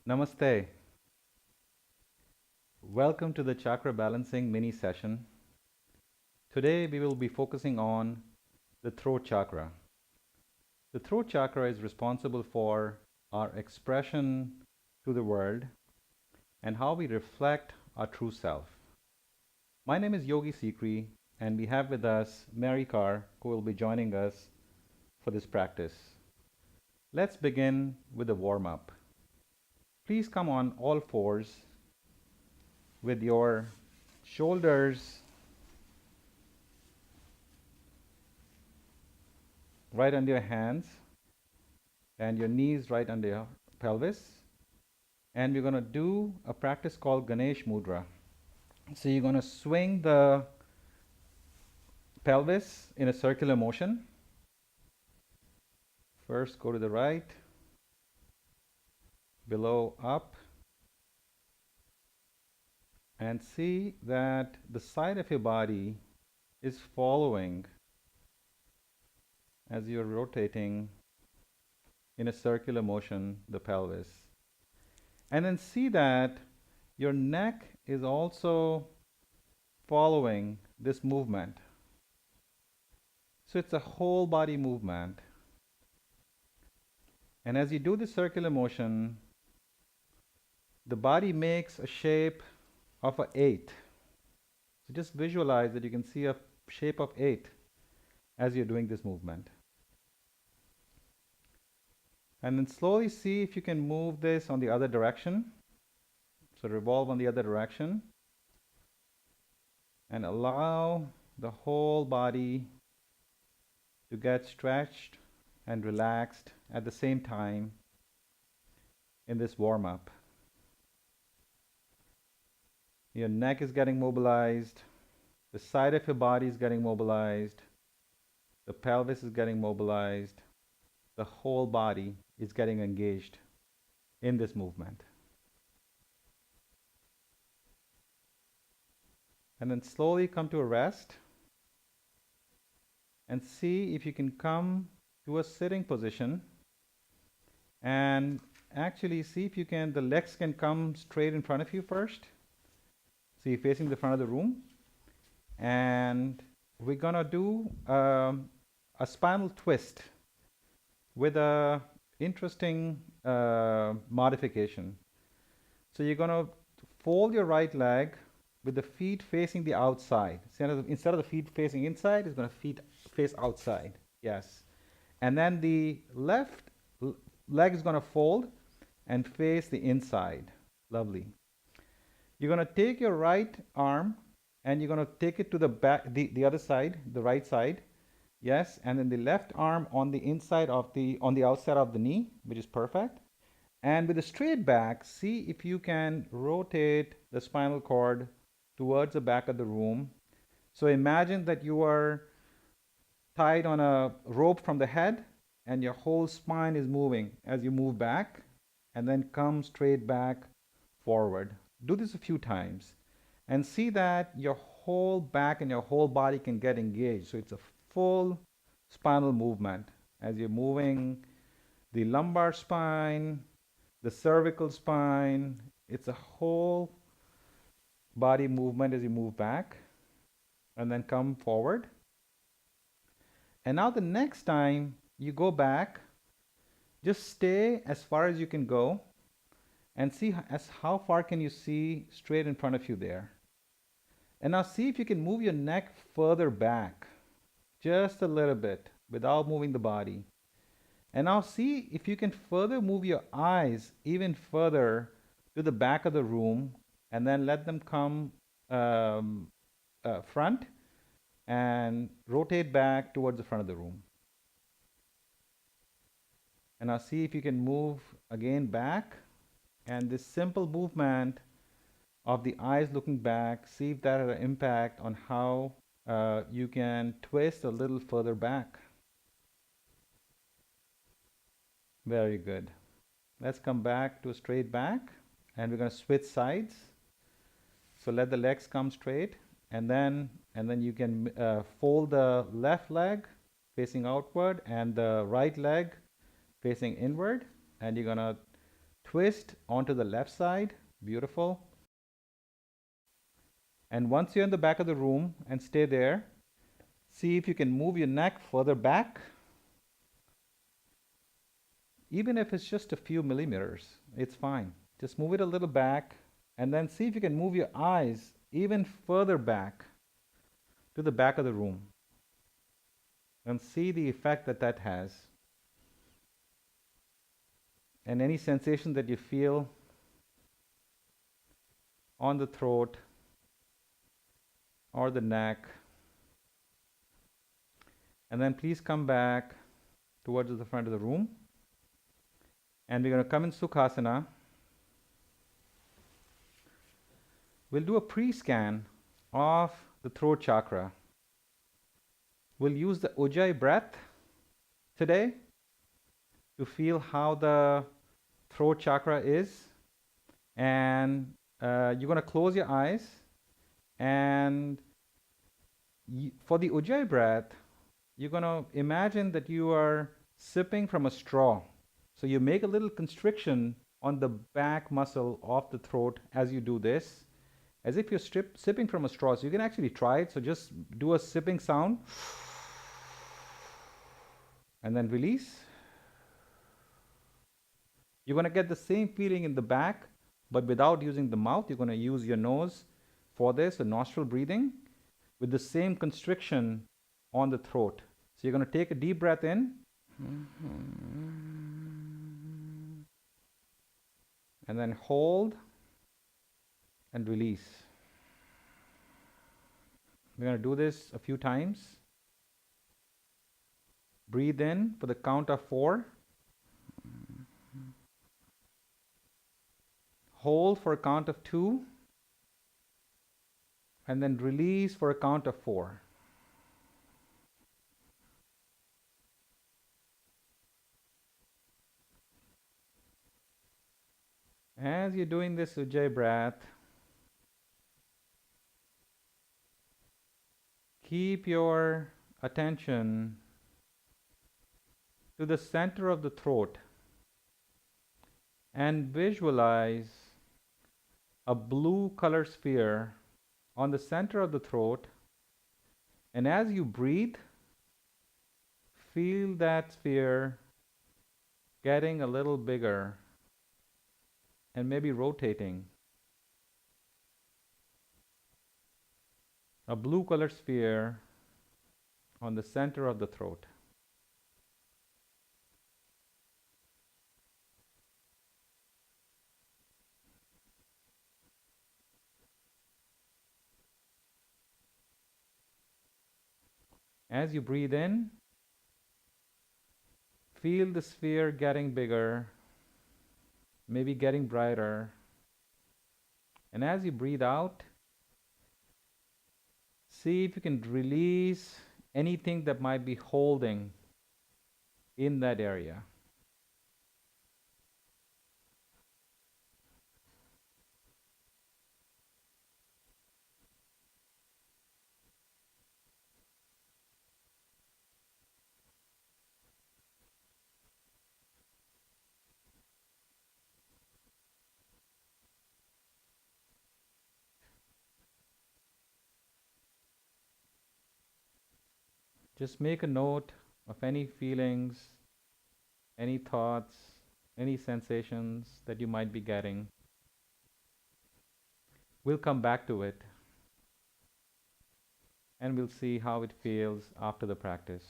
Namaste. Welcome to the chakra balancing mini session. Today we will be focusing on the throat chakra. The throat chakra is responsible for our expression to the world and how we reflect our true self. My name is Yogi Sikri, and we have with us Mary Carr, who will be joining us for this practice. Let's begin with a warm up. Please come on all fours with your shoulders right under your hands and your knees right under your pelvis. And we're going to do a practice called Ganesh Mudra. So you're going to swing the pelvis in a circular motion. First, go to the right, below, up, and see that the side of your body is following as you're rotating in a circular motion the pelvis. And then see that your neck is also following this movement. So it's a whole body movement. And as you do the circular motion, the body makes a shape of an 8. So just visualize that you can see a shape of 8 as you're doing this movement. And then slowly see if you can move this on the other direction. So revolve on the other direction. And allow the whole body to get stretched and relaxed at the same time in this warm-up. Your neck is getting mobilized, the side of your body is getting mobilized, the pelvis is getting mobilized, the whole body is getting engaged in this movement. And then slowly come to a rest and see if you can come to a sitting position and actually see if you can, the legs can come straight in front of you first. So you're facing the front of the room. And we're gonna do a spinal twist with a interesting modification. So you're gonna fold your right leg with the feet facing the outside. Instead of the feet facing inside, it's gonna feet face outside. Yes. And then the left leg is gonna fold and face the inside. Lovely. You're gonna take your right arm and you're going to take it to the back, the other side, the right side. Yes, and then the left arm on the inside of on the outside of the knee, which is perfect. And with a straight back, see if you can rotate the spinal cord towards the back of the room. So imagine that you are tied on a rope from the head and your whole spine is moving as you move back and then come straight back forward. Do this a few times. And see that your whole back and your whole body can get engaged. So it's a full spinal movement as you're moving the lumbar spine, the cervical spine. It's a whole body movement as you move back and then come forward. And now the next time you go back, just stay as far as you can go and see how far can you see straight in front of you there. And now see if you can move your neck further back, just a little bit, without moving the body. And now see if you can further move your eyes even further to the back of the room, and then let them come front and rotate back towards the front of the room. And now see if you can move again back, and this simple movement of the eyes looking back, see if that has an impact on how you can twist a little further back. Very good. Let's come back to a straight back, and we're going to switch sides. So let the legs come straight, and then you can fold the left leg facing outward and the right leg facing inward, and you're going to twist onto the left side. Beautiful. And once you're in the back of the room and stay there, see if you can move your neck further back. Even if it's just a few millimeters, it's fine. Just move it a little back and then see if you can move your eyes even further back to the back of the room and see the effect that that has. And any sensation that you feel on the throat or the neck. And then please come back towards the front of the room. And we're going to come in Sukhasana. We'll do a pre-scan of the throat chakra. We'll use the Ujjayi breath today to feel how the throat chakra is. And you're going to close your eyes. And for the Ujjayi breath, you're going to imagine that you are sipping from a straw. So you make a little constriction on the back muscle of the throat as you do this, as if you're sipping from a straw. So you can actually try it. So just do a sipping sound and then release. You're going to get the same feeling in the back, but without using the mouth. You're going to use your nose for this, a nostril breathing, with the same constriction on the throat. So you're going to take a deep breath in. And then hold and release. We're going to do this a few times. Breathe in for the count of 4. Hold for a count of 2. And then release for a count of 4. As you're doing this Ujjayi breath, keep your attention to the center of the throat and visualize a blue color sphere on the center of the throat. And as you breathe, feel that sphere getting a little bigger and maybe rotating. A blue color sphere on the center of the throat. As you breathe in, feel the sphere getting bigger, maybe getting brighter. And as you breathe out, see if you can release anything that might be holding in that area. Just make a note of any feelings, any thoughts, any sensations that you might be getting. We'll come back to it and we'll see how it feels after the practice.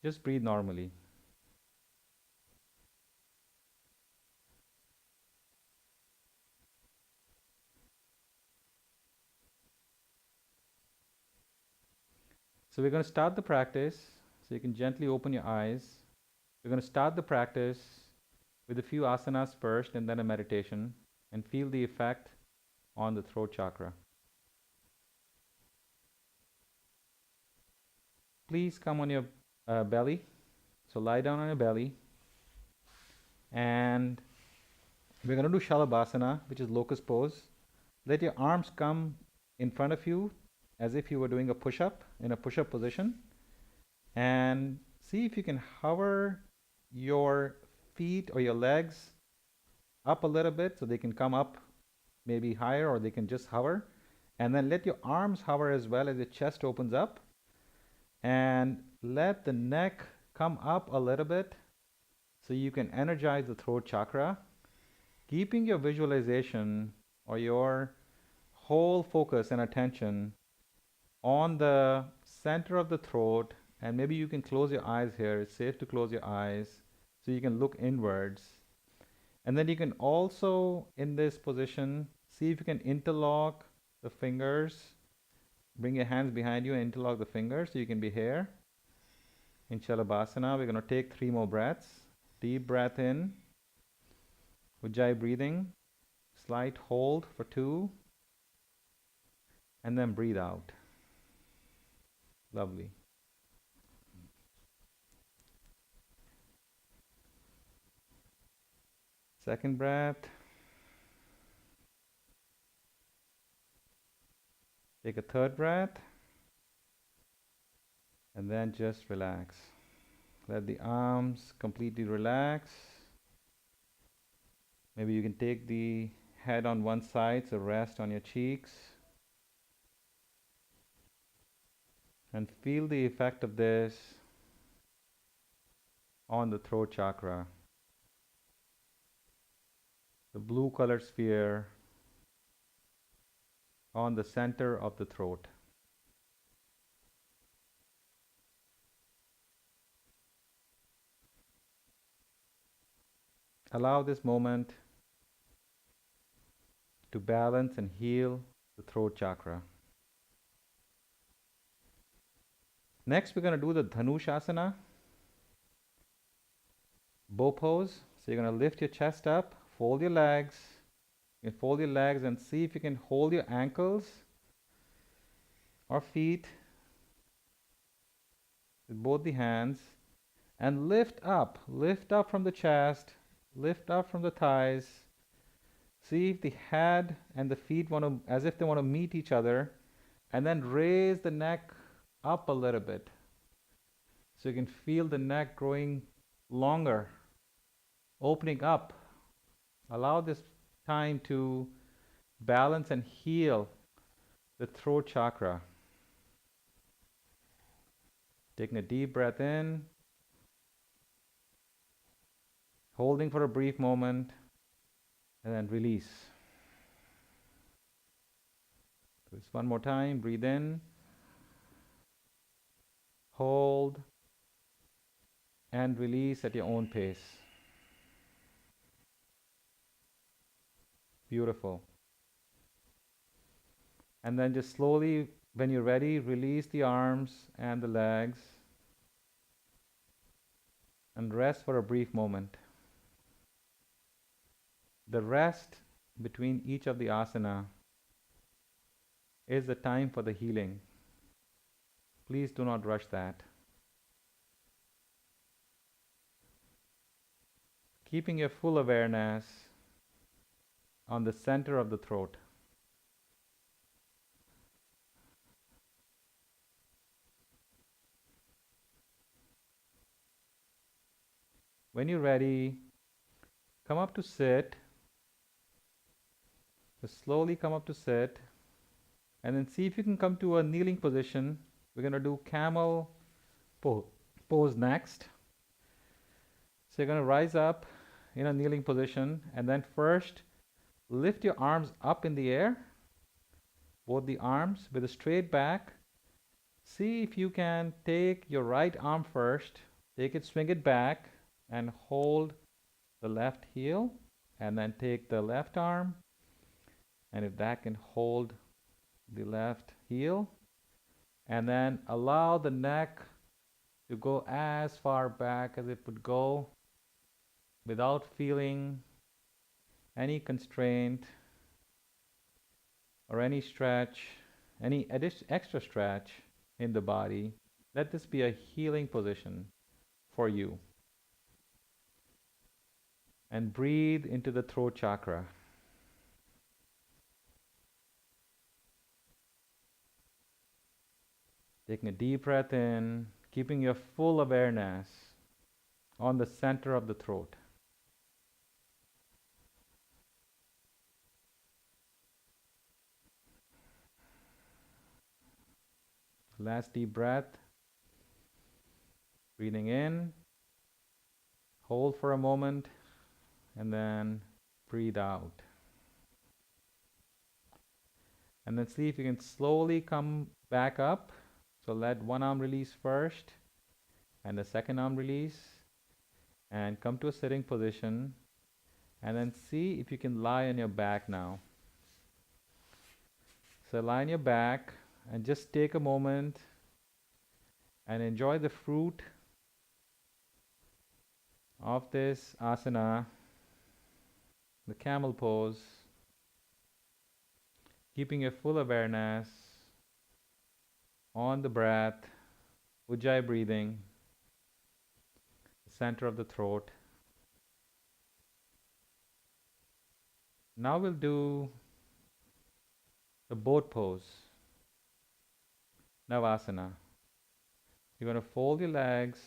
Just breathe normally. So we're going to start the practice. So you can gently open your eyes. We're going to start the practice with a few asanas first and then a meditation, and feel the effect on the throat chakra. Please come on your belly. So lie down on your belly. And we're going to do Shalabhasana, which is locust pose. Let your arms come in front of you as if you were doing a push-up, in a push-up position. And see if you can hover your feet or your legs up a little bit so they can come up maybe higher, or they can just hover. And then let your arms hover as well as your chest opens up. And let the neck come up a little bit so you can energize the throat chakra, keeping your visualization or your whole focus and attention on the center of the throat. And maybe you can close your eyes here. It's safe to close your eyes so you can look inwards. And then you can also, in this position, see if you can interlock the fingers. Bring your hands behind you and interlock the fingers so you can be here. In Shalabhasana, we're going to take 3 more breaths. Deep breath in, Ujjayi breathing, slight hold for 2, and then breathe out. Lovely. Second breath. Take a third breath, and then just relax. Let the arms completely relax. Maybe you can take the head on one side, so rest on your cheeks. And feel the effect of this on the throat chakra. The blue colored sphere on the center of the throat. Allow this moment to balance and heal the throat chakra. Next, we're going to do the Dhanushasana, bow pose. So you're going to lift your chest up, fold your legs. You can fold your legs and see if you can hold your ankles or feet with both the hands and lift up from the chest, lift up from the thighs. See if the head and the feet want to, as if they want to meet each other, and then raise the neck up a little bit so you can feel the neck growing longer, opening up. Allow this time to balance and heal the throat chakra. Taking a deep breath in, holding for a brief moment, and then release. So it's one more time. Breathe in, hold, and release at your own pace. Beautiful. And then just slowly, when you're ready, release the arms and the legs and rest for a brief moment. The rest between each of the asana is the time for the healing. Please do not rush that. Keeping your full awareness on the center of the throat. When you're ready, come up to sit. Just slowly come up to sit, and then see if you can come to a kneeling position. We're going to do camel pose next. So you're going to rise up in a kneeling position, and then first lift your arms up in the air, both the arms with a straight back. See if you can take your right arm first, take it, swing it back, and hold the left heel, and then take the left arm, and if that can hold the left heel, and then allow the neck to go as far back as it would go without feeling any constraint or any stretch, any extra stretch in the body. Let this be a healing position for you. And breathe into the throat chakra. Taking a deep breath in, keeping your full awareness on the center of the throat. Last deep breath. Breathing in. Hold for a moment and then breathe out. And then see if you can slowly come back up. So let one arm release first and the second arm release, and come to a sitting position, and then see if you can lie on your back now. So lie on your back and just take a moment and enjoy the fruit of this asana, the camel pose, keeping your full awareness on the breath, ujjayi breathing, the center of the throat. Now we'll do the boat pose, Navasana. You're going to fold your legs,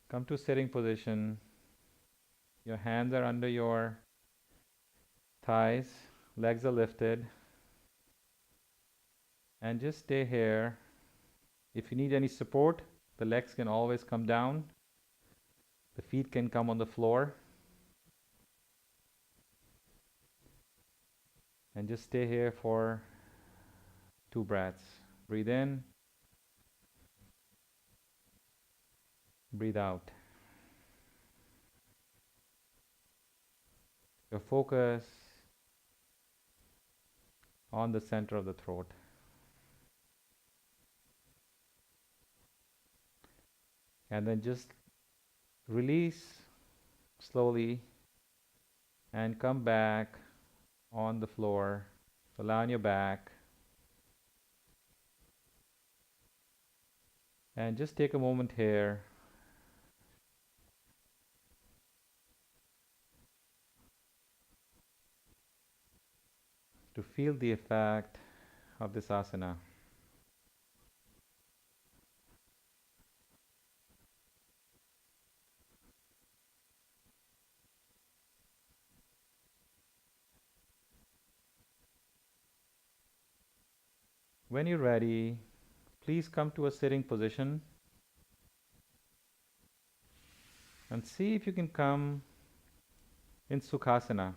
come to sitting position. Your hands are under your thighs, legs are lifted, and just stay here. If you need any support, the legs can always come down. The feet can come on the floor. And just stay here for 2 breaths. Breathe in, breathe out. Your focus on the center of the throat. And then just release slowly and come back on the floor. So lie on your back. And just take a moment here to feel the effect of this asana. When you're ready, please come to a sitting position and see if you can come in Sukhasana.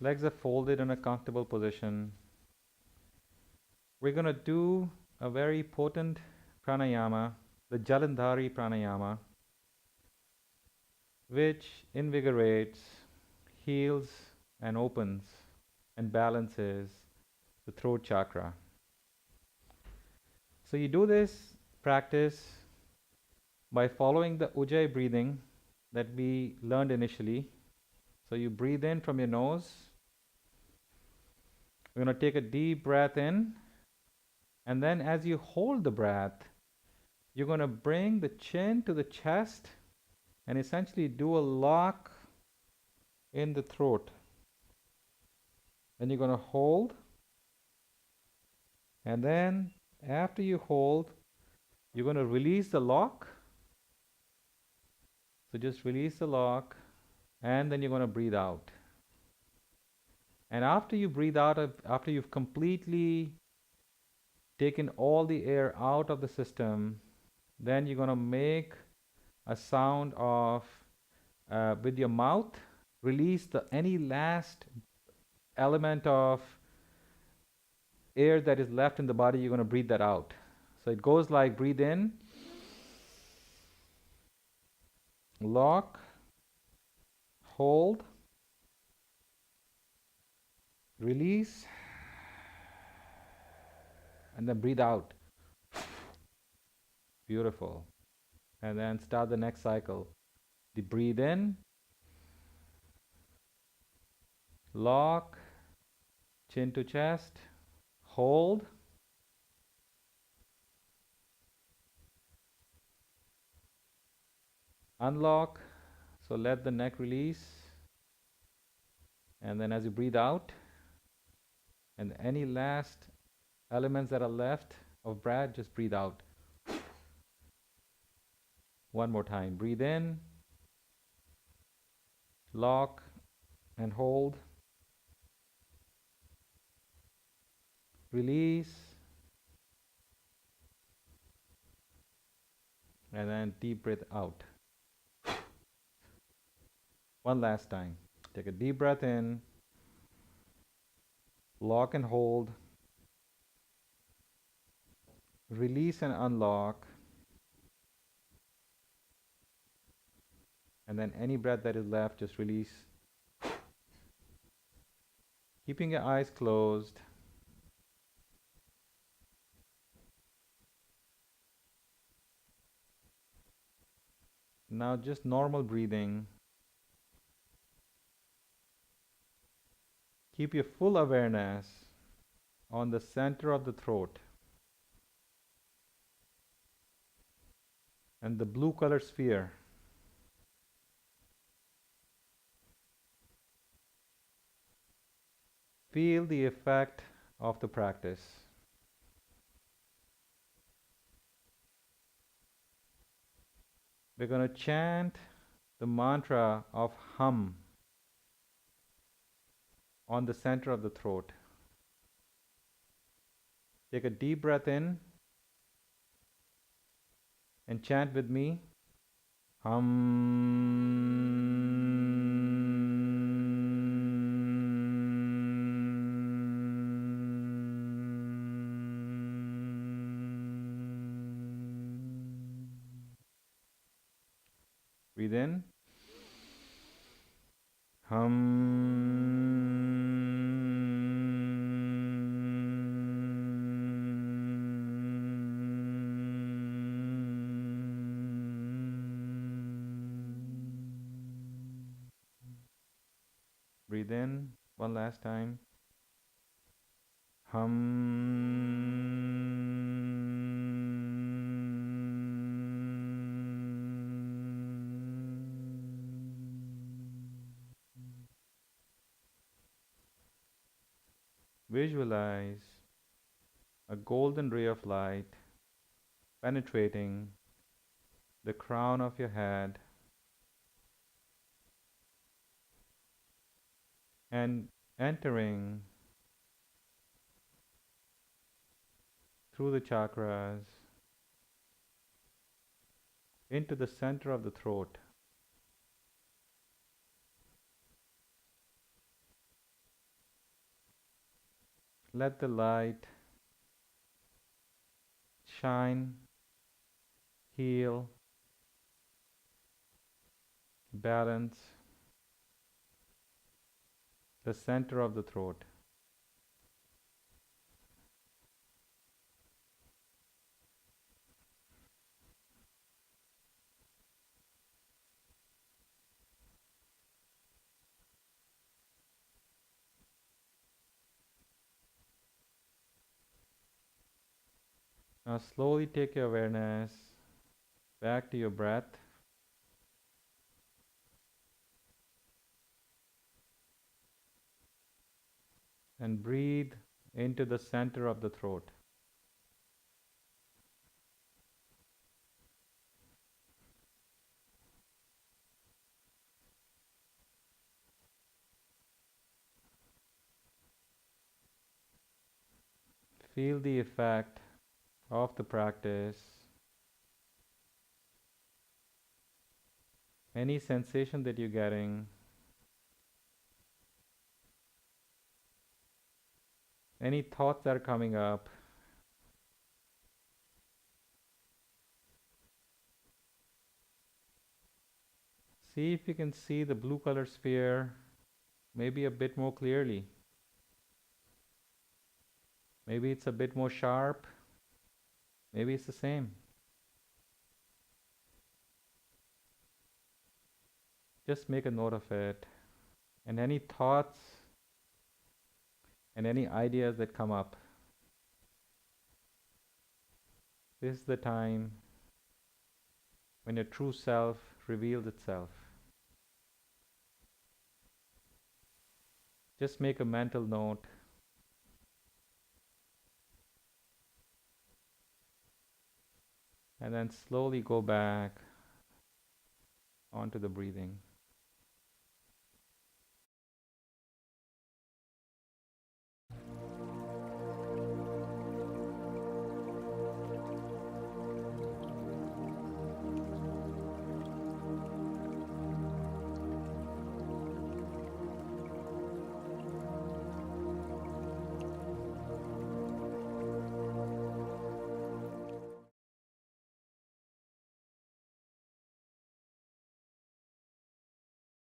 Legs are folded in a comfortable position. We're going to do a very potent pranayama, the Jalandhari pranayama, which invigorates, heals, and opens and balances the throat chakra. So you do this practice by following the ujjayi breathing that we learned initially. So you breathe in from your nose. We're going to take a deep breath in, and then as you hold the breath, you're going to bring the chin to the chest and essentially do a lock in the throat. Then you're going to hold, and then after you hold, you're going to release the lock. So just release the lock, and then you're going to breathe out. And after you breathe out, after you've completely taken all the air out of the system, then you're going to make a sound of, with your mouth, release any last element of air that is left in the body. You're going to breathe that out. So it goes like breathe in, lock, hold, release, and then breathe out. Beautiful. And then start the next cycle. The breathe in, lock, chin to chest, hold, unlock, so let the neck release, and then as you breathe out, and any last elements that are left of breath, just breathe out. One more time. Breathe in, lock, and hold. Release. And then deep breath out. One last time. Take a deep breath in. Lock and hold. Release and unlock. And then any breath that is left, just release. Keeping your eyes closed. Now just normal breathing. Keep your full awareness on the center of the throat and the blue color sphere. Feel the effect of the practice. We're going to chant the mantra of hum on the center of the throat. Take a deep breath in and chant with me. Breathe in. Breathe in one last time. Visualize a golden ray of light penetrating the crown of your head and entering through the chakras into the center of the throat. Let the light shine, heal, balance the center of the throat. Now slowly take your awareness back to your breath. And breathe into the center of the throat. Feel the effect of the practice. Any sensation that you're getting, any thoughts that are coming up, see if you can see the blue color sphere maybe a bit more clearly. Maybe it's a bit more sharp. Maybe it's the same. Just make a note of it. And any thoughts and any ideas that come up, this is the time when your true self reveals itself. Just make a mental note. And then slowly go back onto the breathing.